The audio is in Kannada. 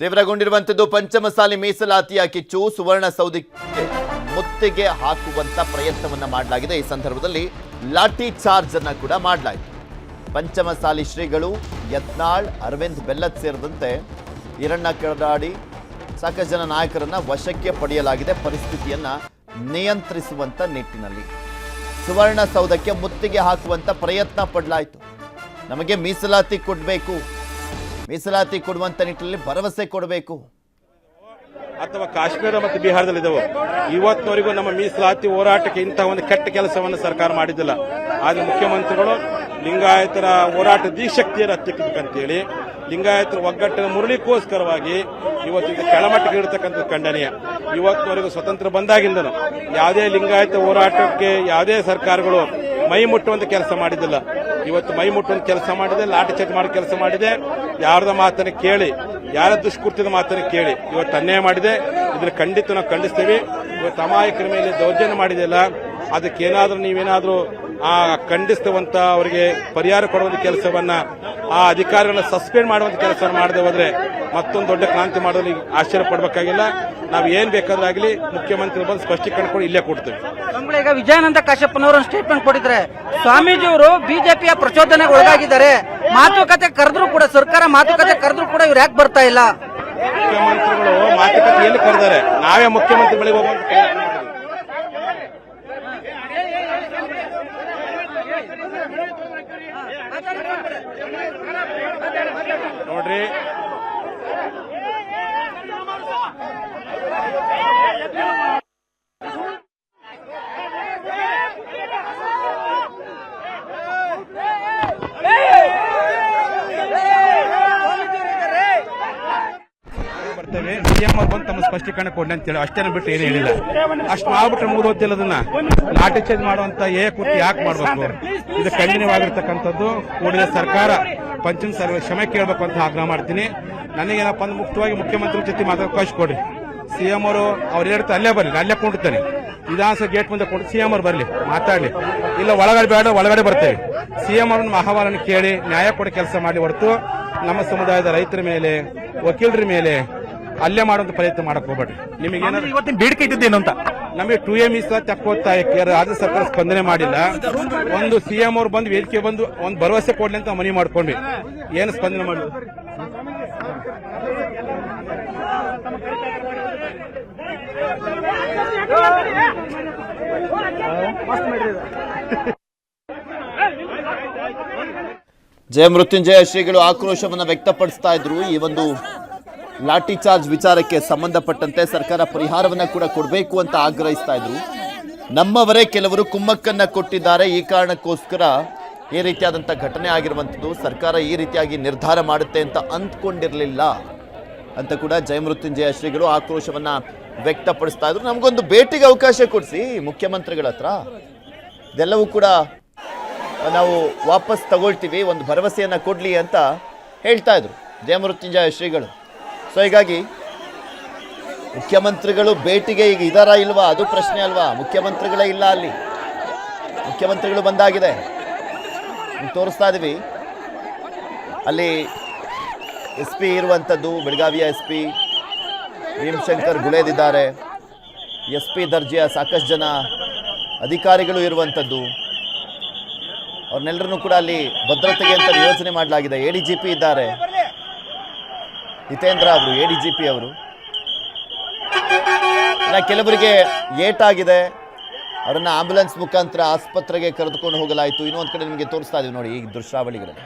ತೀವ್ರಗೊಂಡಿರುವಂತದ್ದು ಪಂಚಮಸಾಲಿ ಮೀಸಲಾತಿಯ ಕಿಚ್ಚು ಸುವರ್ಣಸೌಧಕ್ಕೆ ಮುತ್ತಿಗೆ ಹಾಕುವಂತ ಪ್ರಯತ್ನವನ್ನ ಮಾಡಲಾಗಿದೆ. ಈ ಸಂದರ್ಭದಲ್ಲಿ ಲಾಠಿ ಚಾರ್ಜ್ ಅನ್ನ ಕೂಡ ಮಾಡಲಾಯಿತು. ಪಂಚಮಸಾಲಿ ಶ್ರೀಗಳು ಯತ್ನಾಳ್, ಅರವಿಂದ್ ಬೆಲ್ಲದ್ ಸೇರಿದಂತೆ ಈರಣ್ಣ ಕೆಳದಾಡಿ ಸಾಕಷ್ಟು ಜನ ನಾಯಕರನ್ನ ವಶಕ್ಕೆ ಪಡೆಯಲಾಗಿದೆ. ಪರಿಸ್ಥಿತಿಯನ್ನ ನಿಯಂತ್ರಿಸುವಂತ ನಿಟ್ಟಿನಲ್ಲಿ ಸುವರ್ಣಸೌಧಕ್ಕೆ ಮುತ್ತಿಗೆ ಹಾಕುವಂತ ಪ್ರಯತ್ನ ಪಡಲಾಯಿತು. ನಮಗೆ ಮೀಸಲಾತಿ ಕೊಡಬೇಕು, ಮೀಸಲಾತಿ ಕೊಡುವಂತ ನಿಟ್ಟಿನಲ್ಲಿ ಭರವಸೆ ಕೊಡಬೇಕು. ಅಥವಾ ಕಾಶ್ಮೀರ ಮತ್ತು ಬಿಹಾರದಲ್ಲಿದ್ದವು ಇವತ್ತಿನವರೆಗೂ ನಮ್ಮ ಮೀಸಲಾತಿ ಹೋರಾಟಕ್ಕೆ ಇಂತಹ ಒಂದು ಕೆಟ್ಟ ಕೆಲಸವನ್ನು ಸರ್ಕಾರ ಮಾಡಿದ್ದಿಲ್ಲ. ಆದ್ರೆ ಮುಖ್ಯಮಂತ್ರಿಗಳು ಲಿಂಗಾಯತರ ಹೋರಾಟ ದೀಶಕ್ತಿಯನ್ನು ಹತ್ತಿಕ್ಕಂತೇಳಿ ಲಿಂಗಾಯತರ ಒಗ್ಗಟ್ಟಿನ ಮುರಳಿಗೋಸ್ಕರವಾಗಿ ಇವತ್ತಿನ ಕೆಳಮಟ್ಟಕ್ಕೆ ಇರತಕ್ಕಂಥ ಖಂಡನೀಯ. ಇವತ್ತಿನವರೆಗೂ ಸ್ವತಂತ್ರ ಬಂದಾಗಿಂದನು ಯಾವುದೇ ಲಿಂಗಾಯತ ಹೋರಾಟಕ್ಕೆ ಯಾವುದೇ ಸರ್ಕಾರಗಳು ಮೈ ಮುಟ್ಟುವಂತ ಕೆಲಸ ಮಾಡಿದ್ದಿಲ್ಲ. ಇವತ್ತು ಮೈ ಮುಟ್ಟುವಂತ ಕೆಲಸ ಮಾಡಿದೆ, ಲಾಠಿ ಚಾರ್ಜ್ ಮಾಡೋ ಕೆಲಸ ಮಾಡಿದೆ. ಯಾರದ ಮಾತನ್ನು ಕೇಳಿ, ಯಾರ ದುಷ್ಕೃತ್ಯದ ಮಾತನ್ನು ಕೇಳಿ ಇವತ್ತು ಅನ್ಯಾಯ ಮಾಡಿದೆ. ಇದನ್ನ ಖಂಡಿತ ನಾವು ಖಂಡಿಸ್ತೇವೆ. ಇವತ್ತು ಅಮಾಯಕರ ಮೇಲೆ ದೌರ್ಜನ್ಯ ಮಾಡಿದೆಯಲ್ಲ, ಅದಕ್ಕೇನಾದ್ರೂ ನೀವೇನಾದ್ರೂ ಖಂಡಿಸುವಂತ ಅವರಿಗೆ ಪರಿಹಾರ ಕೊಡುವಂತ ಕೆಲಸವನ್ನ ಆ ಅಧಿಕಾರಿಗಳನ್ನ ಸಸ್ಪೆಂಡ್ ಮಾಡುವಂತ ಕೆಲಸ ಮಾಡದೆ ಹೋದ್ರೆ ಮತ್ತೊಂದು ದೊಡ್ಡ ಕ್ರಾಂತಿ ಮಾಡೋದು ಆಶ್ಚರ್ಯ ಪಡಬೇಕಾಗಿಲ್ಲ. ನಾವು ಏನ್ ಬೇಕಾದ್ರಾಗ್ಲಿ ಮುಖ್ಯಮಂತ್ರಿ ಬಂದು ಸ್ಪಷ್ಟೀಕರಣ ಕೊಡಿ, ಇಲ್ಲೇ ಕೊಡ್ತೇವೆ. ಈಗ ವಿಜಯಾನಂದ ಕಾಶ್ಯಪ್ಪನವರು ಸ್ಟೇಟ್ಮೆಂಟ್ ಕೊಟ್ಟಿದ್ರೆ ಸ್ವಾಮೀಜಿಯವರು ಬಿಜೆಪಿಯ ಪ್ರಚೋದನೆಗೆ ಒಳಗಾಗಿದ್ದಾರೆ, ಮಾತುಕತೆ ಕರೆದ್ರು ಕೂಡ ಸರ್ಕಾರ ಮಾತುಕತೆ ಕರೆದ್ರು ಕೂಡ ಇವ್ರು ಯಾಕೆ ಬರ್ತಾ ಇಲ್ಲ? ಮುಖ್ಯಮಂತ್ರಿಗಳು ಮಾತುಕತೆ ಎಲ್ಲಿ ಕರೆದಾರೆ? ನಾವೇ ಮುಖ್ಯಮಂತ್ರಿ ಬಳಿ ಹೋಗುವಂತ ನೋಡ್ರಿ. ಬರ್ತೇವೆ, ಸಿಎಂ ಅವ್ರು ಬಂದು ತಮ್ಮ ಸ್ಪಷ್ಟೀಕರಣ ಕೊಡಿ ಅಂತೇಳಿ ಅಷ್ಟೇನ ಬಿಟ್ಟು ಏನು ಹೇಳಿಲ್ಲ. ಅಷ್ಟು ಮಾಡ್ಬಿಟ್ರೆ ಮುಗಿದೋತಿಲ್ಲ. ಅದನ್ನ ಲಾಠಿ ಚಾರ್ಜ್ ಮಾಡುವಂತ ಕುರ್ತಿ ಯಾಕೆ ಮಾಡ್ಬೇಕು? ಇದು ಖಂಡನೀಯವಾಗಿರ್ತಕ್ಕಂಥದ್ದು. ಕೂಡಲೇ ಸರ್ಕಾರ ಪಂಚಮ ಸಾಲಿ ಕ್ಷಮೆ ಕೇಳಬೇಕು ಅಂತ ಆಗ್ರಹ ಮಾಡ್ತೀನಿ. ನನಗೇನಪ್ಪ ಅಂದ್ರೆ ಮುಕ್ತವಾಗಿ ಮುಖ್ಯಮಂತ್ರಿ ಜೊತೆ ಮಾತಾಡೋಕೆ ಕೊಡಿ. ಸಿಎಂ ಅವರು ಅವ್ರು ಹೇಳ್ತಾ ಅಲ್ಲೇ ಬರ್ಲಿ, ಅಲ್ಲೇ ಕೊಂಡಿರ್ತಾನೆ. ವಿಧಾನಸಭೆ ಗೇಟ್ ಮುಂದೆ ಕೊಂಡು ಸಿಎಂ ಅವ್ರು ಬರ್ಲಿ, ಮಾತಾಡ್ಲಿ. ಇಲ್ಲ ಒಳಗಡೆ ಬೇಡ, ಒಳಗಡೆ ಬರ್ತೇವೆ. ಸಿಎಂ ಅವ್ರನ್ನ ಅಹವಾಲನ್ನು ಕೇಳಿ ನ್ಯಾಯ ಕೊಡೋ ಕೆಲಸ ಮಾಡಿ ಹೊರತು ನಮ್ಮ ಸಮುದಾಯದ ರೈತರ ಮೇಲೆ, ವಕೀಲರ ಮೇಲೆ ಅಲ್ಲೇ ಮಾಡುವಂತ ಪ್ರಯತ್ನ ಮಾಡಕ್ ಹೋಗ್ಬೇಡ್ರಿ. ನಿಮಗೆ ಇವತ್ತಿನ ಬೇಡಿಕೆ ಇದ್ದೇನು ಅಂತ ನಮಗೆ 2A ಮೀಸಲಾತಿ ತಕ್ಕೊತ್ತಾಯಕ್ಕೆ ರಾಜ್ಯ ಸರ್ಕಾರ ಸ್ಪಂದನೆ ಮಾಡಿಲ್ಲ. ಒಂದು ಸಿಎಂ ಅವ್ರು ಬಂದು ವೇದಿಕೆ ಬಂದು ಒಂದು ಭರವಸೆ ಕೊಡ್ಲಿ ಅಂತ ಮನವಿ ಮಾಡ್ಕೊಂಡ್ವಿ. ಏನು ಸ್ಪಂದನೆ ಮಾಡಿಲ್ಲ. ಜಯಮೃತ್ಯುಂಜಯ ಶ್ರೀಗಳು ಆಕ್ರೋಶವನ್ನು ವ್ಯಕ್ತಪಡಿಸ್ತಾ ಇದ್ರು. ಈ ಒಂದು ಲಾಠಿ ಚಾರ್ಜ್ ವಿಚಾರಕ್ಕೆ ಸಂಬಂಧಪಟ್ಟಂತೆ ಸರ್ಕಾರ ಪರಿಹಾರವನ್ನ ಕೂಡ ಕೊಡಬೇಕು ಅಂತ ಆಗ್ರಹಿಸ್ತಾ ಇದ್ರು. ನಮ್ಮವರೇ ಕೆಲವರು ಕುಮ್ಮಕ್ಕನ್ನ ಕೊಟ್ಟಿದ್ದಾರೆ, ಈ ಕಾರಣಕ್ಕೋಸ್ಕರ ಈ ರೀತಿಯಾದಂಥ ಘಟನೆ ಆಗಿರುವಂಥದ್ದು. ಸರ್ಕಾರ ಈ ರೀತಿಯಾಗಿ ನಿರ್ಧಾರ ಮಾಡುತ್ತೆ ಅಂತ ಅಂದ್ಕೊಂಡಿರಲಿಲ್ಲ ಅಂತ ಕೂಡ ಜಯಮೃತ್ಯುಂಜಯ ಶ್ರೀಗಳು ಆಕ್ರೋಶವನ್ನ ವ್ಯಕ್ತಪಡಿಸ್ತಾ ಇದ್ರು. ನಮಗೊಂದು ಭೇಟಿಗೆ ಅವಕಾಶ ಕೊಡಿಸಿ ಮುಖ್ಯಮಂತ್ರಿಗಳ ಹತ್ರ, ಇದೆಲ್ಲವೂ ಕೂಡ ನಾವು ವಾಪಸ್ ತಗೊಳ್ತೀವಿ, ಒಂದು ಭರವಸೆಯನ್ನು ಕೊಡಲಿ ಅಂತ ಹೇಳ್ತಾ ಇದ್ರು ಜಯಮೃತ್ಯುಂಜಯ ಶ್ರೀಗಳು. ಸೊ ಹೀಗಾಗಿ ಮುಖ್ಯಮಂತ್ರಿಗಳು ಭೇಟಿಗೆ ಈಗ ಇದಾರಾ ಇಲ್ವಾ ಅದು ಪ್ರಶ್ನೆ ಅಲ್ವಾ? ಮುಖ್ಯಮಂತ್ರಿಗಳೇ ಇಲ್ಲ ಅಲ್ಲಿ. ಮುಖ್ಯಮಂತ್ರಿಗಳು ಬಂದಾಗಿದೆ, ತೋರಿಸ್ತಾ ಇದ್ದೀವಿ. ಅಲ್ಲಿ SP ಇರುವಂಥದ್ದು, ಬೆಳಗಾವಿಯ SP ಭೀಮಶಂಕರ್ ಗುಳೇದಿದ್ದಾರೆ. SP ದರ್ಜೆಯ ಸಾಕಷ್ಟು ಜನ ಅಧಿಕಾರಿಗಳು ಇರುವಂಥದ್ದು. ಅವ್ರನ್ನೆಲ್ಲರನ್ನೂ ಕೂಡ ಅಲ್ಲಿ ಭದ್ರತೆಗೆ ಅಂತ ಯೋಜನೆ ಮಾಡಲಾಗಿದೆ. ADGP ಇದ್ದಾರೆ, ಹಿತೇಂದ್ರ ಅವರು ADGP ಅವರು. ಕೆಲವರಿಗೆ ಏಟಾಗಿದೆ, ಅವರನ್ನು ಆಂಬ್ಯುಲೆನ್ಸ್ ಮುಖಾಂತರ ಆಸ್ಪತ್ರೆಗೆ ಕರೆದುಕೊಂಡು ಹೋಗಲಾಯಿತು. ಇನ್ನೊಂದು ಕಡೆ ನಿಮಗೆ ತೋರಿಸ್ತಾ ಇದೀವಿ ನೋಡಿ ಈ ದೃಶ್ಯಾವಳಿಗಳಲ್ಲಿ.